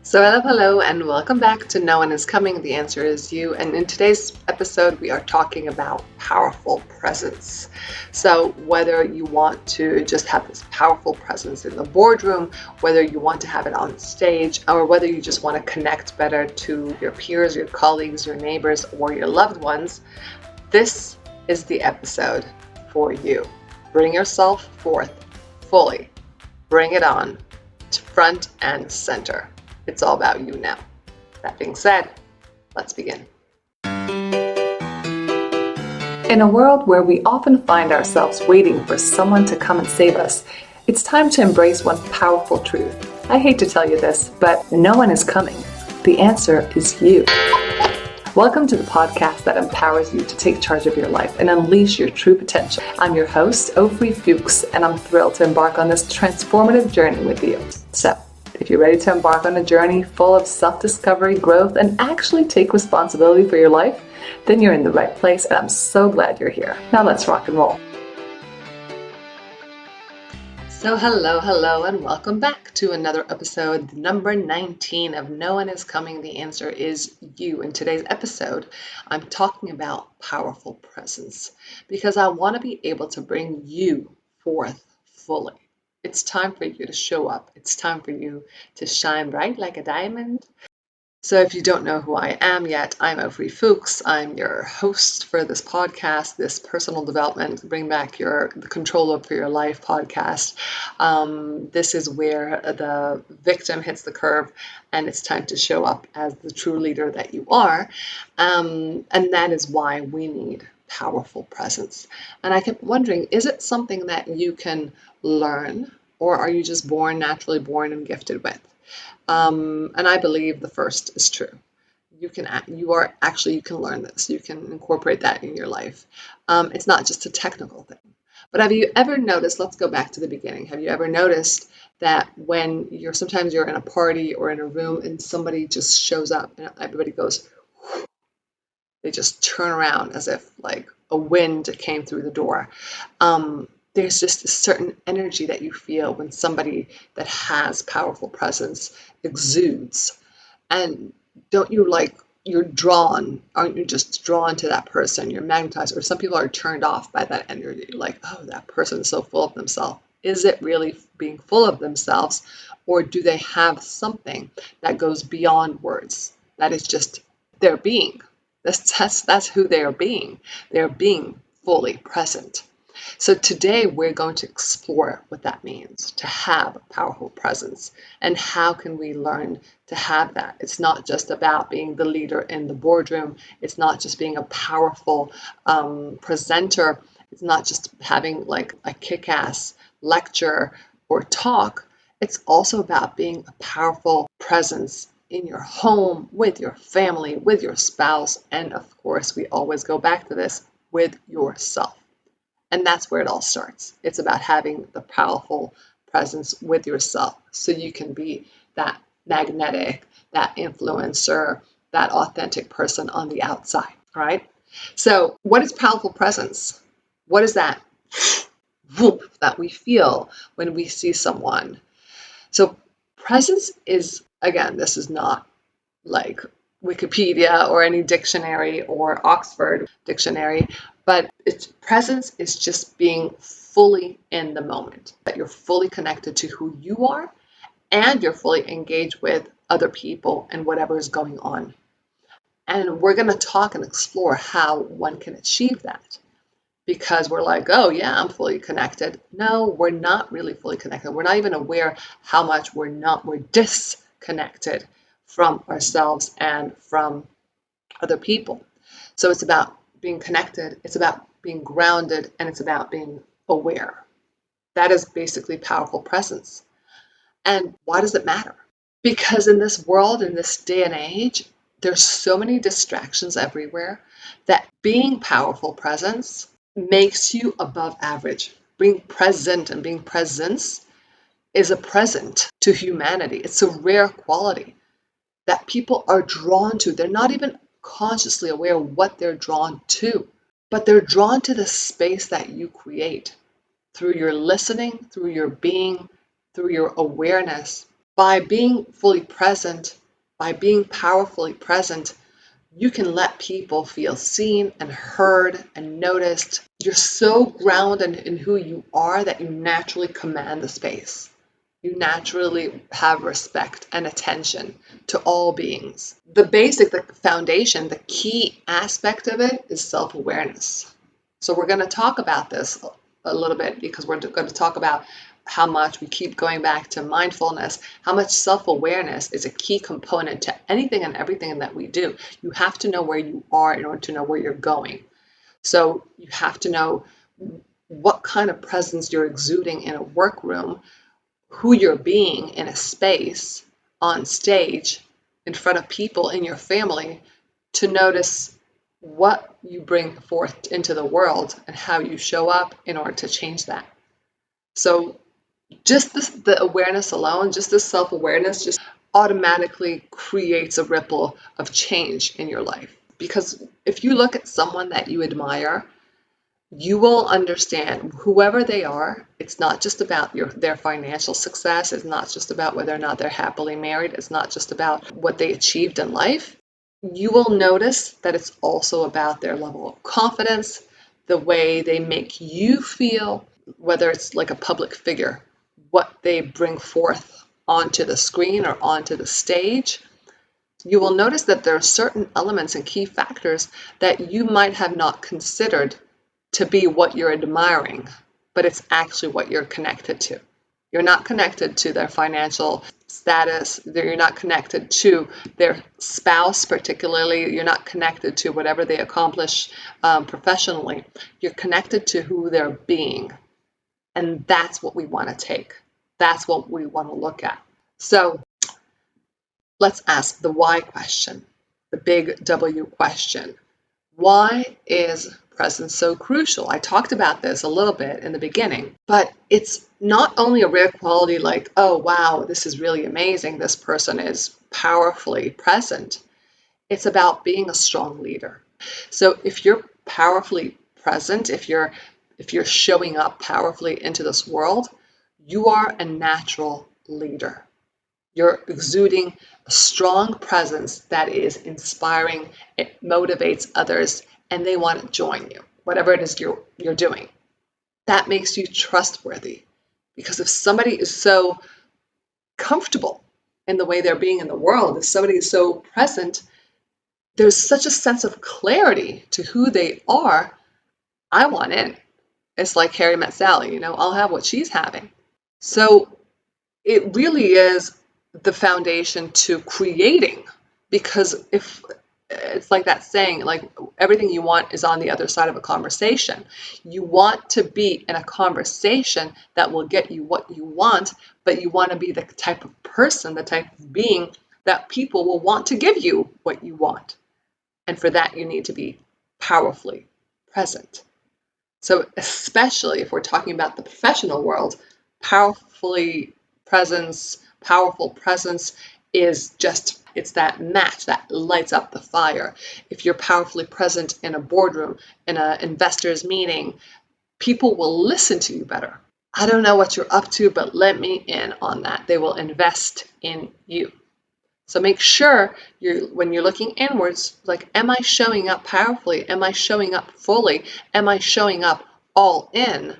So hello, and welcome back to No One Is Coming, The Answer Is You. And in today's episode, we are talking about powerful presence. So whether you want to just have this powerful presence in the boardroom, whether you want to have it on stage, or whether you just want to connect better to your peers, your colleagues, your neighbors, or your loved ones, this is the episode for you. Bring yourself forth fully. Bring it on, front and center. It's all about you now. That being said, let's begin. In a world where we often find ourselves waiting for someone to come and save us, it's time to embrace one powerful truth. I hate to tell you this, but no one is coming. The answer is you. Welcome to the podcast that empowers you to take charge of your life and unleash your true potential. I'm your host, Ofri Fuchs, and I'm thrilled to embark on this transformative journey with you. So, if you're ready to embark on a journey full of self-discovery, growth, and actually take responsibility for your life, then you're in the right place, and I'm so glad you're here. Now let's rock and roll. So hello, and welcome back to another episode, number 19 of No One Is Coming, The Answer Is You. In today's episode, I'm talking about powerful presence because I want to be able to bring you forth fully. It's time for you to show up. It's time for you to shine bright like a diamond. So if you don't know who I am yet, I'm Ofri Fuchs. I'm your host for this podcast, this personal development, bring back the control for your life podcast. This is where the victim hits the curve and it's time to show up as the true leader that you are. And that is why we need powerful presence. And I kept wondering, is it something that you can learn, or are you just naturally born and gifted with? And I believe the first is true. You can learn this. You can incorporate that in your life. It's not just a technical thing. But have you ever noticed, let's go back to the beginning. Have you ever noticed that when sometimes you're in a party or in a room and somebody just shows up and everybody goes, whew, they just turn around as if like a wind came through the door. There's just a certain energy that you feel when somebody that has powerful presence exudes. And don't you aren't you just drawn to that person? You're magnetized, or some people are turned off by that energy. Like, oh, that person is so full of themselves. Is it really being full of themselves, or do they have something that goes beyond words? That is just their being. That's who they are being. They're being fully present. So today we're going to explore what that means to have a powerful presence and how can we learn to have that. It's not just about being the leader in the boardroom. It's not just being a powerful presenter. It's not just having like a kick-ass lecture or talk. It's also about being a powerful presence in your home, with your family, with your spouse, and of course, we always go back to this, with yourself. And that's where it all starts. It's about having the powerful presence with yourself so you can be that magnetic, that influencer, that authentic person on the outside, right? So what is powerful presence? What is that whoop that we feel when we see someone? So presence is, again, this is not like Wikipedia or any dictionary or Oxford dictionary, but its presence is just being fully in the moment, that you're fully connected to who you are and you're fully engaged with other people and whatever is going on. And we're going to talk and explore how one can achieve that, because we're like, oh yeah, I'm fully connected. No, we're not really fully connected. We're not even aware how much we're disconnected from ourselves and from other people. So it's about being connected, it's about being grounded, and it's about being aware. That is basically powerful presence. And why does it matter? Because in this world, in this day and age, there's so many distractions everywhere that being powerful presence makes you above average. Being present and being presence is a present to humanity. It's a rare quality that people are drawn to. They're not even consciously aware of what they're drawn to, but they're drawn to the space that you create through your listening, through your being, through your awareness, By being fully present, by being powerfully present, you can let people feel seen and heard and noticed. You're so grounded in who you are that you naturally command the space. You naturally have respect and attention to all beings. The basic, the foundation, the key aspect of it is self-awareness. So we're going to talk about this a little bit because we're going to talk about how much we keep going back to mindfulness, how much self-awareness is a key component to anything and everything that we do. You have to know where you are in order to know where you're going. So you have to know what kind of presence you're exuding in a workroom, who you're being in a space, on stage, in front of people in your family, to notice what you bring forth into the world and how you show up in order to change that. So just the awareness alone, just this self-awareness, just automatically creates a ripple of change in your life. Because if you look at someone that you admire, you will understand whoever they are. It's not just about their financial success. It's not just about whether or not they're happily married. It's not just about what they achieved in life. You will notice that it's also about their level of confidence, the way they make you feel, whether it's like a public figure, what they bring forth onto the screen or onto the stage. You will notice that there are certain elements and key factors that you might have not considered to be what you're admiring, but it's actually what you're connected to. You're not connected to their financial status. You're not connected to their spouse particularly. You're not connected to whatever they accomplish professionally. You're connected to who they're being. And that's what we want to take. That's what we want to look at. So let's ask the why question, the big W question. Why is presence so crucial? I talked about this a little bit in the beginning, but it's not only a rare quality like, oh, wow, this is really amazing. This person is powerfully present. It's about being a strong leader. So if you're powerfully present, if you're showing up powerfully into this world, you are a natural leader. You're exuding a strong presence that is inspiring, it motivates others, and they want to join you, whatever it is you're doing. That makes you trustworthy. Because if somebody is so comfortable in the way they're being in the world, if somebody is so present, there's such a sense of clarity to who they are. I want in. It's like Harry met Sally, I'll have what she's having. So it really is the foundation to creating, because if it's like that saying, like everything you want is on the other side of a conversation. You want to be in a conversation that will get you what you want, but you want to be the type of person, the type of being that people will want to give you what you want. And for that, you need to be powerfully present. So especially if we're talking about the professional world, powerful presence is just, it's that match that lights up the fire. If you're powerfully present in a boardroom, in an investor's meeting, people will listen to you better. I don't know what you're up to, but let me in on that. They will invest in you. So make sure when you're looking inwards, like, am I showing up powerfully? Am I showing up fully? Am I showing up all in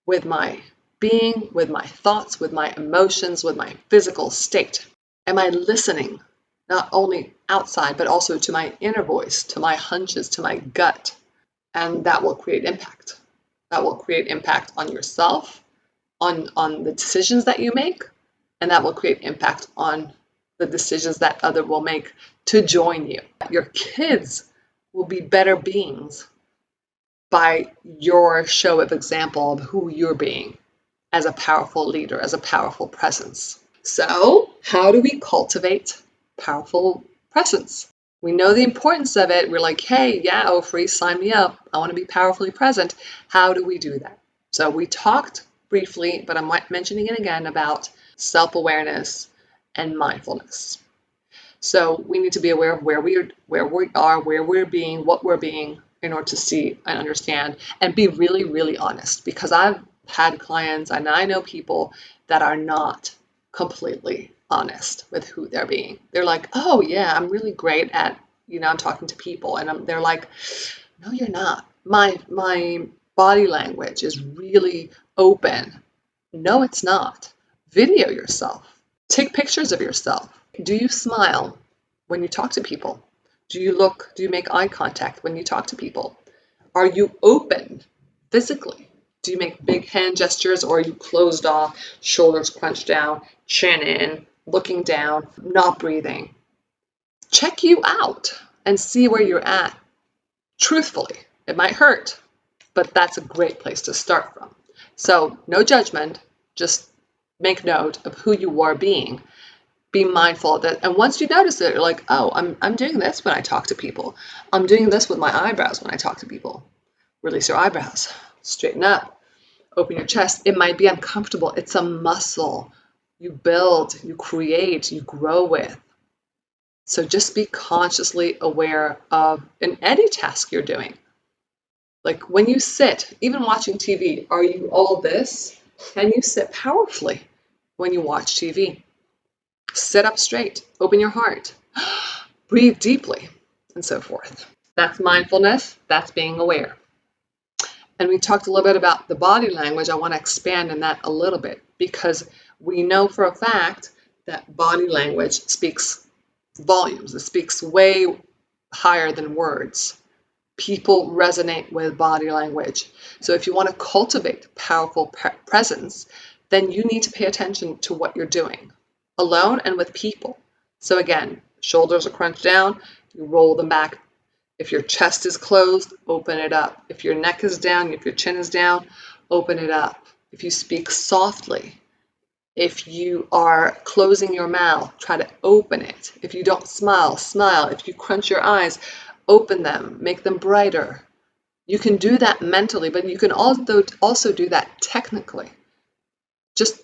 with my being, with my thoughts, with my emotions, with my physical state? Am I listening not only outside, but also to my inner voice, to my hunches, to my gut? And that will create impact. That will create impact on yourself, on the decisions that you make, and that will create impact on the decisions that others will make to join you. Your kids will be better beings by your show of example of who you're being as a powerful leader, as a powerful presence. So, how do we cultivate powerful presence? We know the importance of it. We're like, hey, yeah, Ofri, sign me up. I want to be powerfully present. How do we do that? So we talked briefly, but I'm mentioning it again, about self-awareness and mindfulness. So we need to be aware of where we are, where we're being, what we're being, in order to see and understand and be really, really honest. Because I've had clients and I know people that are not completely honest with who they're being. They're like, oh yeah, I'm really great at, I'm talking to people. And they're like, no, you're not. My body language is really open. No, it's not. Video yourself. Take pictures of yourself. Do you smile when you talk to people? Do you make eye contact when you talk to people? Are you open physically? Do you make big hand gestures, or are you closed off, shoulders crunched down, chin in, looking down, not breathing? Check you out and see where you're at. Truthfully, it might hurt, but that's a great place to start from. So no judgment, just make note of who you are being. Be mindful of that. And once you notice it, you're like, oh, I'm doing this when I talk to people. I'm doing this with my eyebrows when I talk to people. Release your eyebrows, straighten up, open your chest. It might be uncomfortable. It's a muscle you build, you create, you grow with. So just be consciously aware of in any task you're doing. Like when you sit, even watching TV, are you all this? Can you sit powerfully when you watch TV? Sit up straight, open your heart, breathe deeply, and so forth. That's mindfulness, that's being aware. And we talked a little bit about the body language. I want to expand on that a little bit because we know for a fact that body language speaks volumes. It speaks way higher than words. People resonate with body language. So if you want to cultivate powerful presence, then you need to pay attention to what you're doing, alone and with people. So again, shoulders are crunched down, you roll them back. If your chest is closed, open it up. If your neck is down, if your chin is down, open it up. If you speak softly, if you are closing your mouth, try to open it. If you don't smile, smile. If you crunch your eyes, open them, make them brighter. You can do that mentally, but you can also do that technically. Just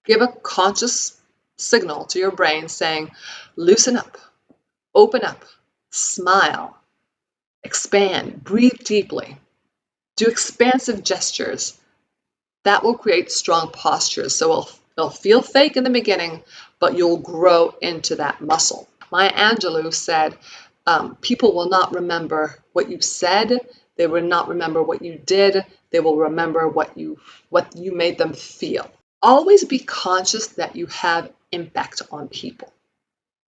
give a conscious signal to your brain saying, loosen up, open up, smile, expand, breathe deeply, do expansive gestures. That will create strong postures. So it'll feel fake in the beginning, but you'll grow into that muscle. Maya Angelou said, people will not remember what you said. They will not remember what you did. They will remember what you made them feel. Always be conscious that you have impact on people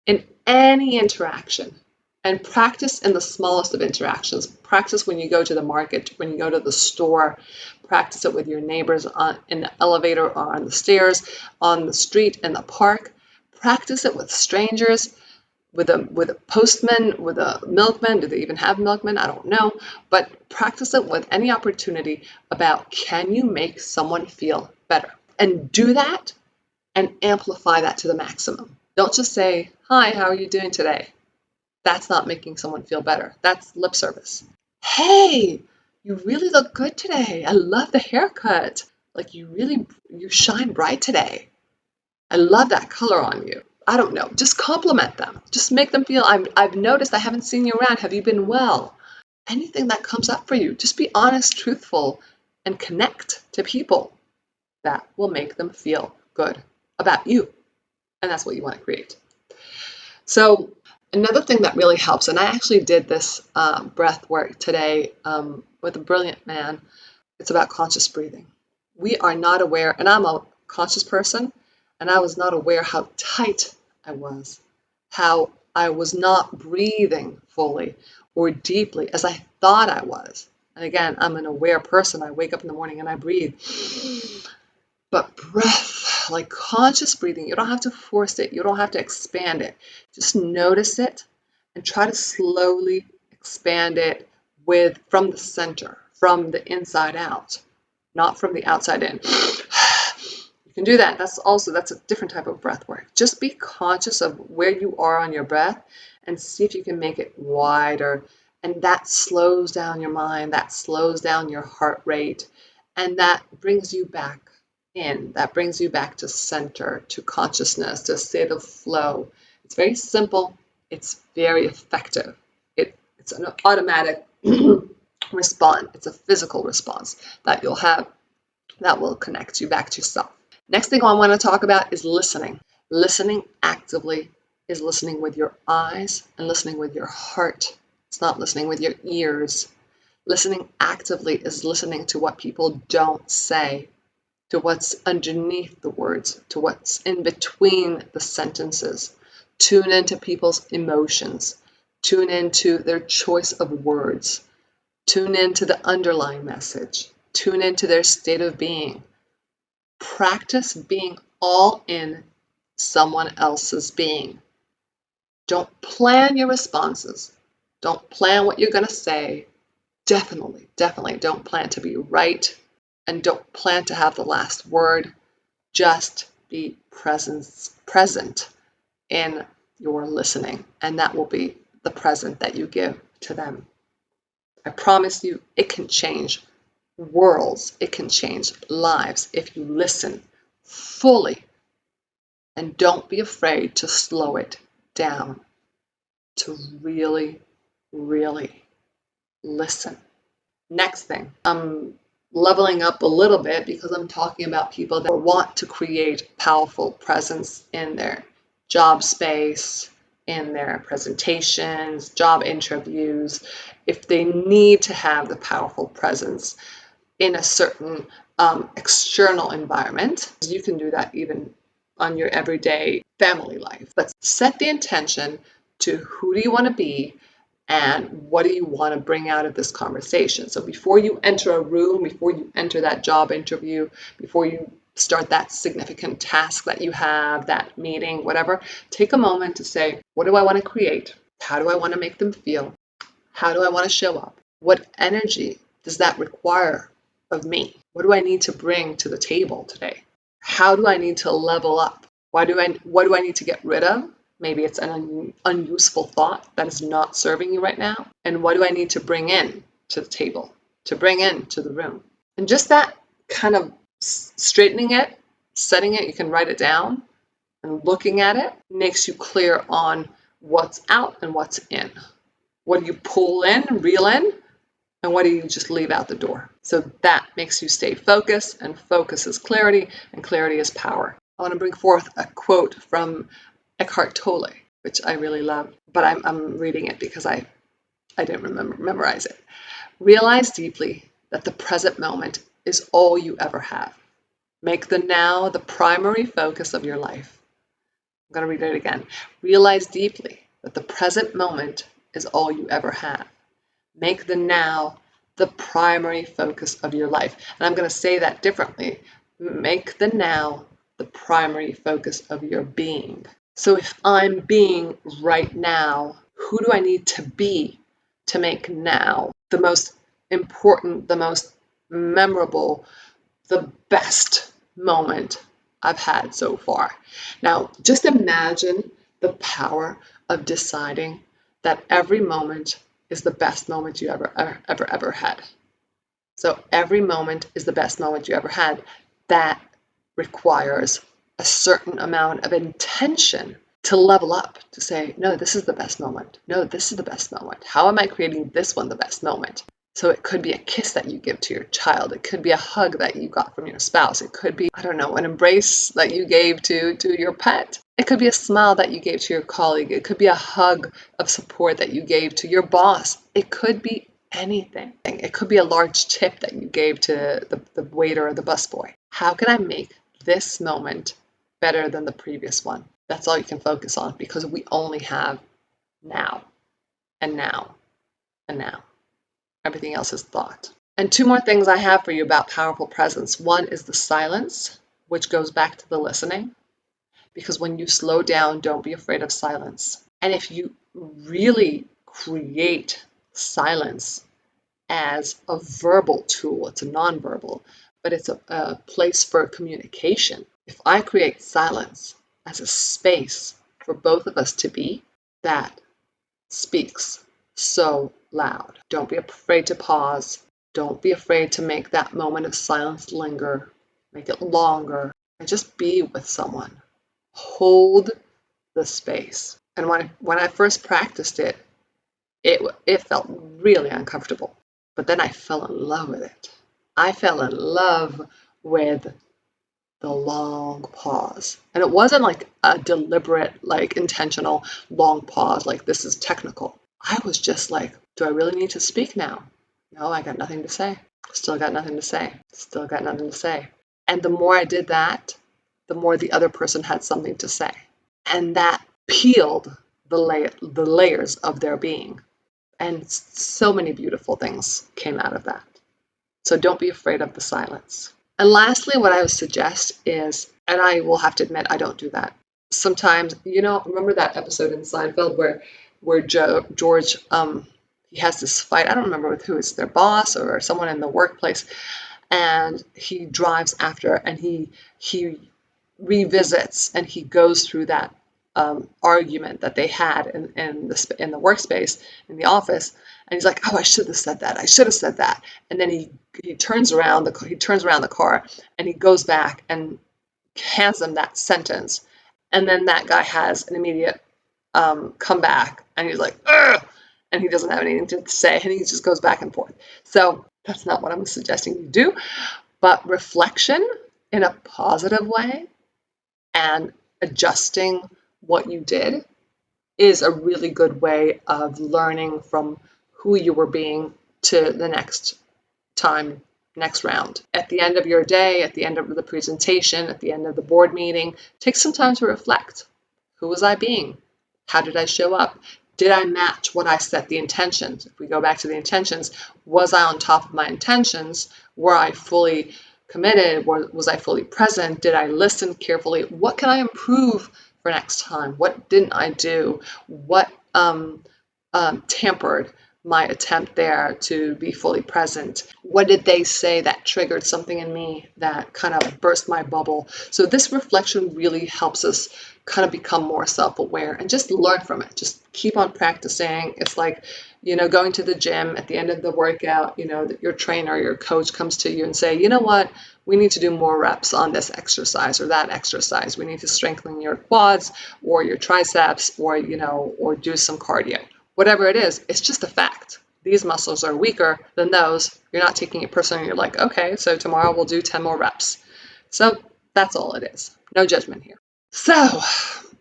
in any interaction, and practice in the smallest of interactions. Practice when you go to the market, when you go to the store. Practice it with your neighbors in the elevator or on the stairs, on the street, in the park. Practice it with strangers, with a postman, with a milkman. Do they even have milkmen? I don't know. But practice it with any opportunity about, can you make someone feel better? And do that and amplify that to the maximum. Don't just say, hi, how are you doing today? That's not making someone feel better. That's lip service. Hey, you really look good today. I love the haircut. Like you shine bright today. I love that color on you. I don't know. Just compliment them. Just make them feel, I've noticed I haven't seen you around. Have you been well? Anything that comes up for you, just be honest, truthful, and connect to people. That will make them feel good about you. And that's what you want to create. So another thing that really helps, and I actually did this breath work today with a brilliant man. It's about conscious breathing. We are not aware, and I'm a conscious person, and I was not aware how tight I was, how I was not breathing fully or deeply as I thought I was. And again, I'm an aware person. I wake up in the morning and I breathe. But breath, like conscious breathing, you don't have to force it. You don't have to expand it. Just notice it and try to slowly expand it from the center, from the inside out, not from the outside in. You can do that. That's a different type of breath work. Just be conscious of where you are on your breath and see if you can make it wider. And that slows down your mind, that slows down your heart rate, and that brings you back in. That brings you back to center, to consciousness, to a state of flow. It's very simple. It's very effective. It's an automatic response. It's a physical response that you'll have that will connect you back to yourself. Next thing I want to talk about is listening. Listening actively is listening with your eyes and listening with your heart. It's not listening with your ears. Listening actively is listening to what people don't say, to what's underneath the words, to what's in between the sentences. Tune into people's emotions. Tune into their choice of words. Tune into the underlying message. Tune into their state of being. Practice being all in someone else's being. Don't plan your responses. Don't plan what you're going to say. Definitely don't plan to be right, and don't plan to have the last word. Just be present in your listening, and that will be the present that you give to them. I promise you, it can change worlds. It can change lives if you listen fully, and don't be afraid to slow it down, to really, really listen. Next thing, I'm leveling up a little bit because I'm talking about people that want to create powerful presence in their job space, in their presentations, job interviews. If they need to have the powerful presence in a certain external environment, you can do that even on your everyday family life. But set the intention to who do you want to be and what do you want to bring out of this conversation. So before you enter a room, before you enter that job interview, before you start that significant task that you have, that meeting, whatever, take a moment to say, what do I want to create? How do I want to make them feel? How do I want to show up? What energy does that require of me? What do I need to bring to the table today? How do I need to level up? What do I need to get rid of? Maybe it's an unuseful thought that is not serving you right now. And what do I need to bring in to the table, to bring into the room? And just that kind of straightening it, setting it, you can write it down, and looking at it makes you clear on what's out and what's in. What do you pull in, reel in, and what do you just leave out the door? So that makes you stay focused, and focus is clarity, and clarity is power. I want to bring forth a quote from Eckhart Tolle, which I really love, but I'm reading it because I didn't memorize it. Realize deeply that the present moment is all you ever have. Make the now the primary focus of your life. I'm going to read it again. Realize deeply that the present moment is all you ever have. Make the now the primary focus of your life. And I'm going to say that differently. Make the now the primary focus of your being. So if I'm being right now, who do I need to be to make now the most important, the most memorable, the best moment I've had so far? Now, just imagine the power of deciding that every moment is the best moment you ever had. So every moment is the best moment you ever had. That requires a certain amount of intention to level up, to say, no, this is the best moment. No, this is the best moment. How am I creating this one the best moment? So it could be a kiss that you give to your child. It could be a hug that you got from your spouse. It could be, I don't know, an embrace that you gave to your pet. It could be a smile that you gave to your colleague. It could be a hug of support that you gave to your boss. It could be anything. It could be a large tip that you gave to the waiter or the busboy. How can I make this moment better than the previous one? That's all you can focus on, because we only have now and now and now. Everything else is thought. And two more things I have for you about powerful presence. One is the silence, which goes back to the listening, because when you slow down, don't be afraid of silence. And if you really create silence as a verbal tool, it's a nonverbal, but it's a place for communication. If I create silence as a space for both of us to be, that speaks so loud. Don't be afraid to pause. Don't be afraid to make that moment of silence linger. Make it longer. And just be with someone. Hold the space. And when I first practiced it, it felt really uncomfortable. But then I fell in love with it. I fell in love with the the long pause. And it wasn't like a deliberate, like intentional long pause, like this is technical. I was just like, do I really need to speak now? No, I got nothing to say. Still got nothing to say. Still got nothing to say. And the more I did that, the more the other person had something to say. And that peeled the layers of their being. And so many beautiful things came out of that. So don't be afraid of the silence. And lastly, what I would suggest is, and I will have to admit, I don't do that. Sometimes, remember that episode in Seinfeld where George, he has this fight. I don't remember with who, it's their boss or someone in the workplace, and he drives after, and he revisits and he goes through that argument that they had in the workspace in the office, and he's like, oh, I should have said that, I should have said that. And then he turns around the car and he goes back and hands them that sentence, and then that guy has an immediate comeback, and he's like, ugh, and he doesn't have anything to say, and he just goes back and forth. So that's not what I'm suggesting you do, but reflection in a positive way and adjusting what you did is a really good way of learning from who you were being to the next time, next round. At the end of your day, at the end of the presentation, at the end of the board meeting, take some time to reflect. Who was I being? How did I show up? Did I match what I set the intentions? If we go back to the intentions, was I on top of my intentions? Were I fully committed? Was I fully present? Did I listen carefully? What can I improve for next time? What didn't I do? What tampered my attempt there to be fully present? What did they say that triggered something in me that kind of burst my bubble? So this reflection really helps us kind of become more self-aware and just learn from it. Just keep on practicing. It's like, going to the gym at the end of the workout, your trainer, your coach comes to you and say, you know what, we need to do more reps on this exercise or that exercise. We need to strengthen your quads or your triceps or do some cardio. Whatever it is, it's just a fact. These muscles are weaker than those. You're not taking it personally. You're like, okay, so tomorrow we'll do 10 more reps. So that's all it is. No judgment here. So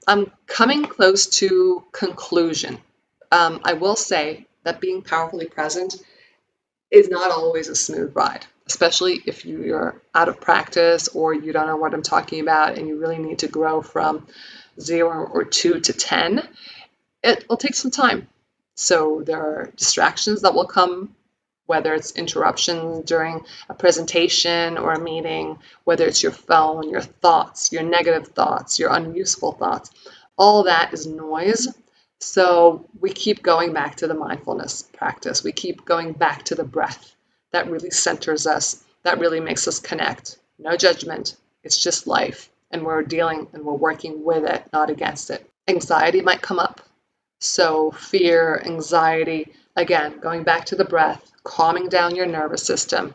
I'm coming close to conclusion. I will say that being powerfully present is not always a smooth ride, especially if you're out of practice or you don't know what I'm talking about and you really need to grow from 0 or 2 to 10. It will take some time. So there are distractions that will come, whether it's interruptions during a presentation or a meeting, whether it's your phone, your thoughts, your negative thoughts, your unuseful thoughts. All that is noise. So we keep going back to the mindfulness practice. We keep going back to the breath. That really centers us. That really makes us connect. No judgment. It's just life. And we're dealing and we're working with it, not against it. Anxiety might come up. So fear, anxiety, again, going back to the breath, calming down your nervous system,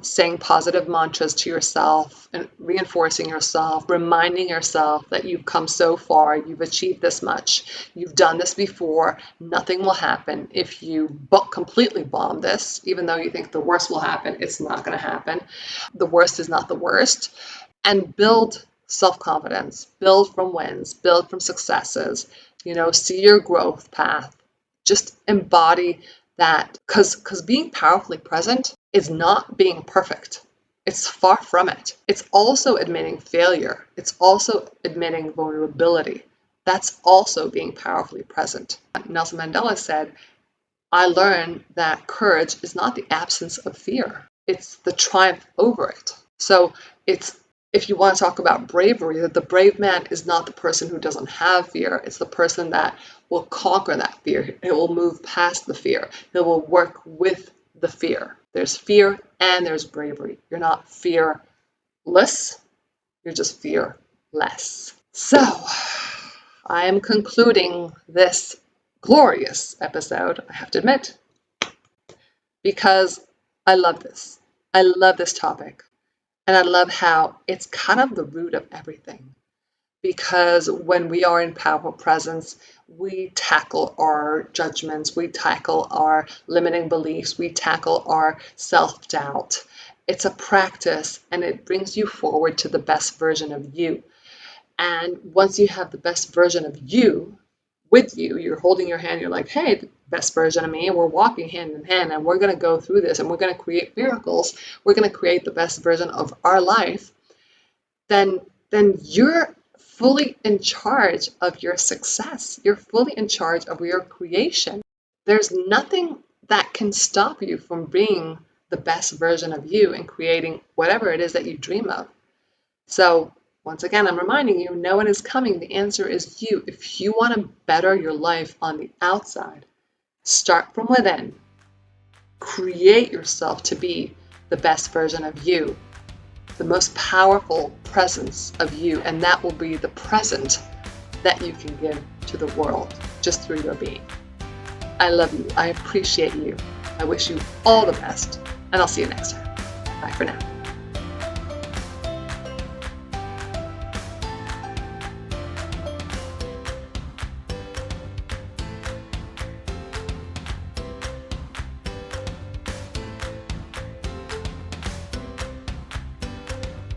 saying positive mantras to yourself and reinforcing yourself, reminding yourself that you've come so far, you've achieved this much, you've done this before, nothing will happen if you completely bomb this. Even though you think the worst will happen, it's not going to happen. The worst is not the worst. And build self-confidence, build from wins, build from successes, see your growth path, just embody that, because being powerfully present is not being perfect. It's far from it. It's also admitting failure. It's also admitting vulnerability. That's also being powerfully present. Nelson Mandela said, I learned that courage is not the absence of fear. It's the triumph over it. So if you want to talk about bravery, that the brave man is not the person who doesn't have fear. It's the person that will conquer that fear. It will move past the fear. It will work with the fear. There's fear and there's bravery. You're not fearless. You're just fearless. So I am concluding this glorious episode, I have to admit, because I love this. I love this topic. And I love how it's kind of the root of everything. Because when we are in powerful presence, we tackle our judgments, we tackle our limiting beliefs, we tackle our self-doubt. It's a practice, and it brings you forward to the best version of you. And once you have the best version of you with you, you're holding your hand, you're like, hey, the best version of me, and we're walking hand in hand, and we're going to go through this, and we're going to create miracles. We're going to create the best version of our life. Then you're fully in charge of your success. You're fully in charge of your creation. There's nothing that can stop you from being the best version of you and creating whatever it is that you dream of. So once again, I'm reminding you, no one is coming. The answer is you. If you want to better your life on the outside, start from within. Create yourself to be the best version of you, the most powerful presence of you, and that will be the present that you can give to the world just through your being. I love you. I appreciate you. I wish you all the best, and I'll see you next time. Bye for now.